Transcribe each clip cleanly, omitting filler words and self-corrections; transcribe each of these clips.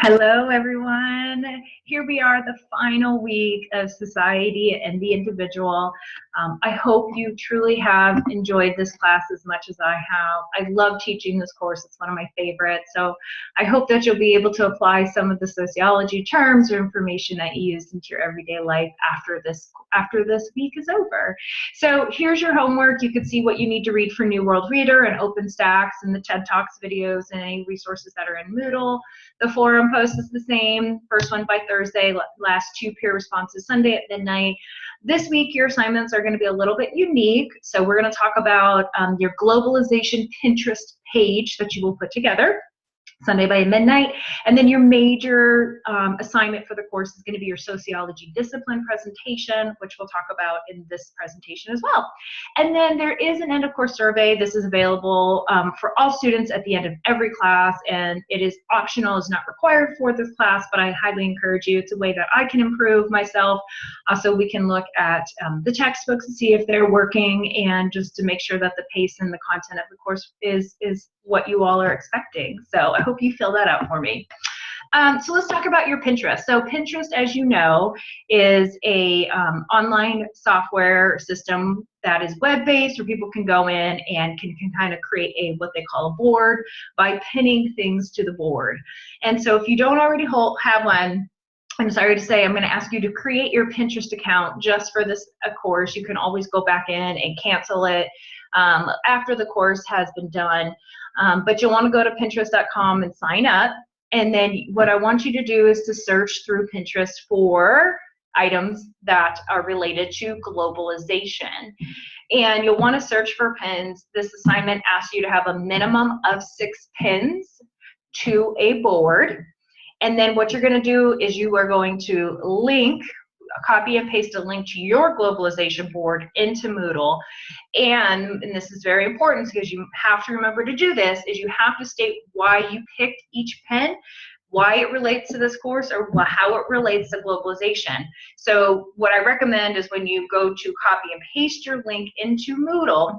Hello, everyone. Here we are, the final week of Society and the Individual. I hope you truly have enjoyed this class as much as I have. I love teaching this course. It's one of my favorites. So I hope that you'll be able to apply some of the sociology terms or information that you use into your everyday life after this week is over. So here's your homework. You can see what you need to read for New World Reader and OpenStax and the TED Talks videos and any resources that are in Moodle. The forum post is the same, first one by Thursday, last two peer responses Sunday at midnight. This week, your assignments are going to be a little bit unique. So we're going to talk about your globalization Pinterest page that you will put together Sunday by midnight. And then your major assignment for the course is going to be your sociology discipline presentation, which we'll talk about in this presentation as well. And then there is an end of course survey. This is available for all students at the end of every class, and it is optional, it's not required for this class, but I highly encourage you. It's a way that I can improve myself. Also, we can look at the textbooks to see if they're working, and just to make sure that the pace and the content of the course is what you all are expecting. So I hope you fill that out for me. So let's talk about your Pinterest. So Pinterest, as you know, is a online software system that is web-based, where people can go in and can kind of create what they call a board by pinning things to the board. And so if you don't already have one, I'm sorry to say, I'm going to ask you to create your Pinterest account just for this course. You can always go back in and cancel it after the course has been done. But you'll want to go to Pinterest.com and sign up. And then what I want you to do is to search through Pinterest for items that are related to globalization. And you'll want to search for pins. This assignment asks you to have a minimum of 6 pins to a board. And then what you're going to do is you are going to copy and paste a link to your globalization board into Moodle. And this is very important because you have to remember to do this, is you have to state why you picked each pen, why it relates to this course, or how it relates to globalization. So what I recommend is when you go to copy and paste your link into Moodle,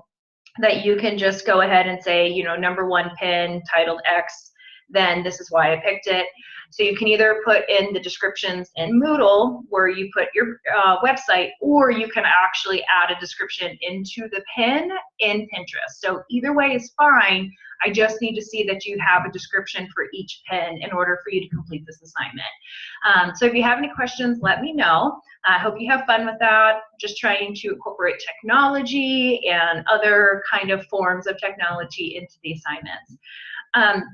that you can just go ahead and say, you know, number 1 pen titled X, then this is why I picked it. So you can either put in the descriptions in Moodle where you put your website, or you can actually add a description into the pin in Pinterest. So either way is fine. I just need to see that you have a description for each pin in order for you to complete this assignment. So if you have any questions, let me know. I hope you have fun with that. Just trying to incorporate technology and other kind of forms of technology into the assignments.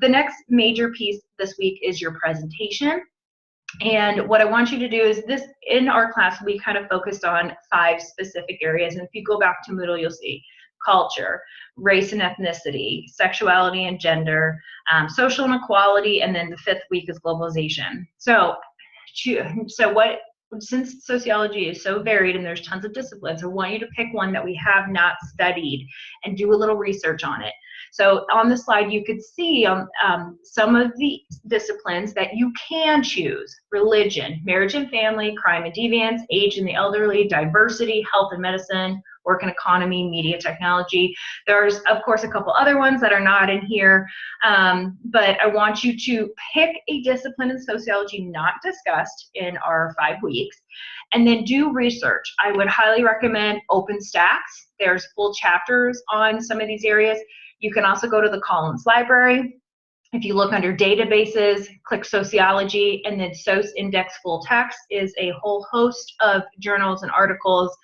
The next major piece this week is your presentation. And what I want you to do is in our class, we kind of focused on 5 specific areas. And if you go back to Moodle, you'll see culture, race and ethnicity, sexuality and gender, social inequality, and then the 5th week is globalization. Since sociology is so varied and there's tons of disciplines, I want you to pick one that we have not studied and do a little research on it. So on the slide, you could see some of the disciplines that you can choose: religion, marriage and family, crime and deviance, age and the elderly, diversity, health and medicine, work and economy, media technology. There's, of course, a couple other ones that are not in here, but I want you to pick a discipline in sociology not discussed in our 5 weeks, and then do research. I would highly recommend OpenStax. There's full chapters on some of these areas. You can also go to the Collins Library. If you look under databases, click sociology, and then SOS Index Full Text is a whole host of journals and articles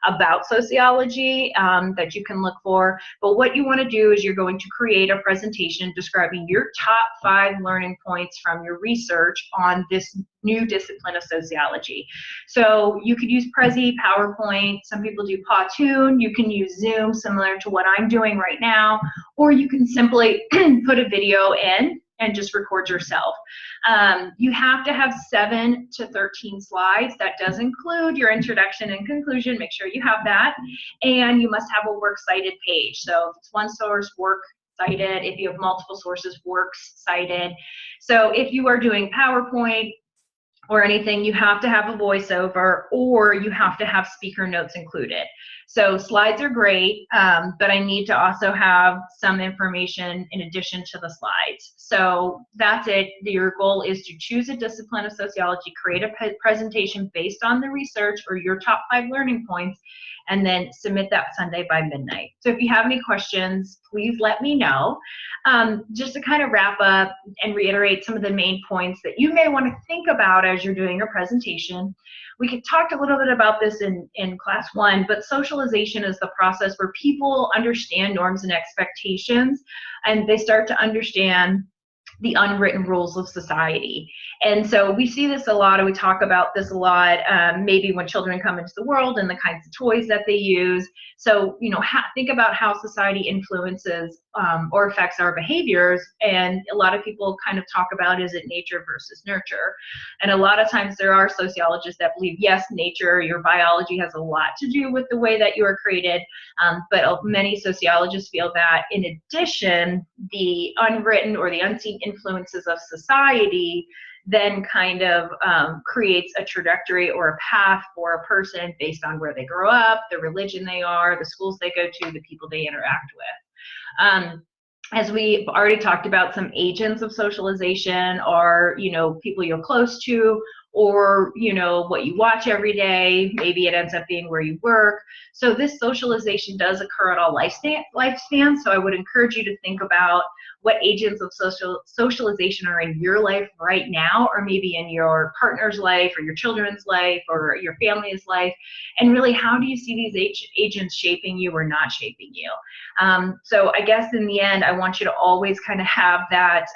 about sociology that you can look for. But what you want to do is you're going to create a presentation describing your top 5 learning points from your research on this new discipline of sociology. So you could use Prezi, PowerPoint, some people do Powtoon, you can use Zoom similar to what I'm doing right now, or you can simply put a video in and just record yourself. You have to have 7 to 13 slides. That does include your introduction and conclusion. Make sure you have that. And you must have a works cited page. So if it's one source, work cited. If you have multiple sources, works cited. So if you are doing PowerPoint, or anything, you have to have a voiceover, or you have to have speaker notes included. So slides are great, but I need to also have some information in addition to the slides. So that's it. Your goal is to choose a discipline of sociology, create a presentation based on the research or your top 5 learning points, and then submit that Sunday by midnight. So if you have any questions, please let me know. Just to kind of wrap up and reiterate some of the main points that you may want to think about as you're doing your presentation. We could talk a little bit about this in class 1, but socialization is the process where people understand norms and expectations, and they start to understand the unwritten rules of society. And so we see this a lot, and we talk about this a lot, maybe when children come into the world and the kinds of toys that they use. So, you know, think about how society influences or affects our behaviors. And a lot of people kind of talk about, is it nature versus nurture? And a lot of times there are sociologists that believe, yes, nature, your biology has a lot to do with the way that you are created. But many sociologists feel that in addition, the unwritten or the unseen influences of society then kind of creates a trajectory or a path for a person based on where they grow up, the religion they are, the schools they go to, the people they interact with. As we've already talked about, some agents of socialization are, you know, people you're close to, or, you know, what you watch every day. Maybe it ends up being where you work. So this socialization does occur at all lifespans. So I would encourage you to think about what agents of socialization are in your life right now, or maybe in your partner's life, or your children's life, or your family's life, and really, how do you see these agents shaping you or not shaping you? So I guess in the end, I want you to always kind of have that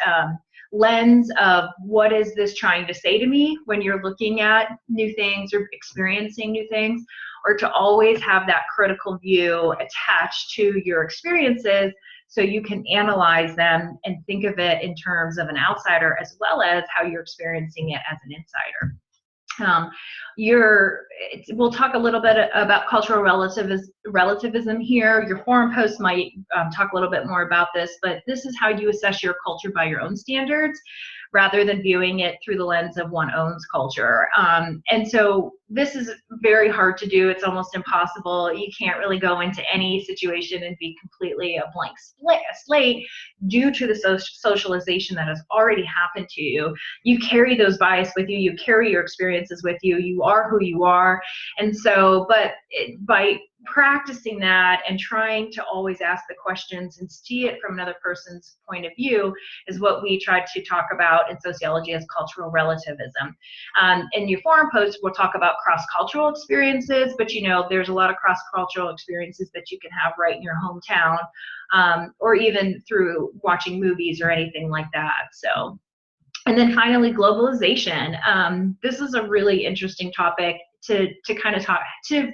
lens of, what is this trying to say to me when you're looking at new things or experiencing new things, or to always have that critical view attached to your experiences, so you can analyze them and think of it in terms of an outsider as well as how you're experiencing it as an insider. We'll talk a little bit about cultural relativism here. Your forum post might talk a little bit more about this, but this is how you assess your culture by your own standards, rather than viewing it through the lens of one's own culture. And so this is very hard to do. It's almost impossible. You can't really go into any situation and be completely a blank slate due to the socialization that has already happened to you. You carry those bias with you. You carry your experiences with you. You are who you are. And so, by practicing that and trying to always ask the questions and see it from another person's point of view is what we try to talk about in sociology as cultural relativism. In your forum post, we'll talk about cross-cultural experiences, but you know, there's a lot of cross-cultural experiences that you can have right in your hometown, or even through watching movies or anything like that. So, and then finally, globalization. This is a really interesting topic to kind of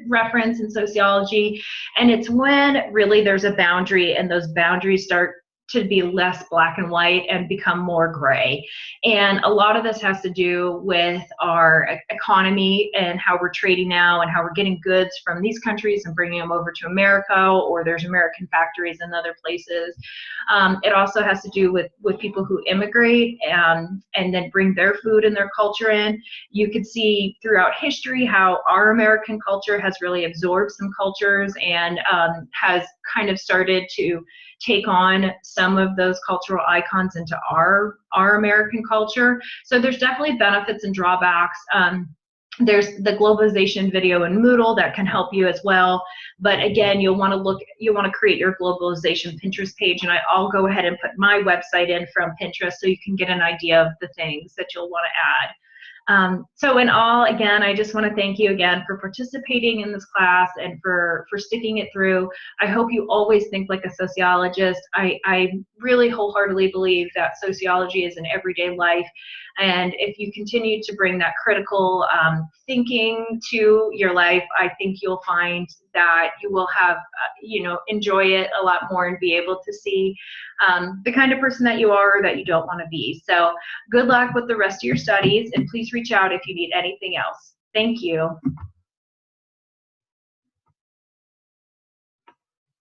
reference in sociology, and it's when really there's a boundary, and those boundaries start to be less black and white and become more gray. And a lot of this has to do with our economy and how we're trading now, and how we're getting goods from these countries and bringing them over to America, or there's American factories in other places. It also has to do with people who immigrate and then bring their food and their culture in. You could see throughout history how our American culture has really absorbed some cultures and has kind of started to take on some of those cultural icons into our American culture. So there's definitely benefits and drawbacks. There's the globalization video in Moodle that can help you as well. But again, you'll want to create your globalization Pinterest page, and I'll go ahead and put my website in from Pinterest so you can get an idea of the things that you'll want to add. So in all, again, I just want to thank you again for participating in this class and for sticking it through. I hope you always think like a sociologist. I really wholeheartedly believe that sociology is an everyday life. And if you continue to bring that critical thinking to your life, I think you'll find that you will have, enjoy it a lot more and be able to see the kind of person that you are or that you don't want to be. So good luck with the rest of your studies, and please reach out if you need anything else. Thank you.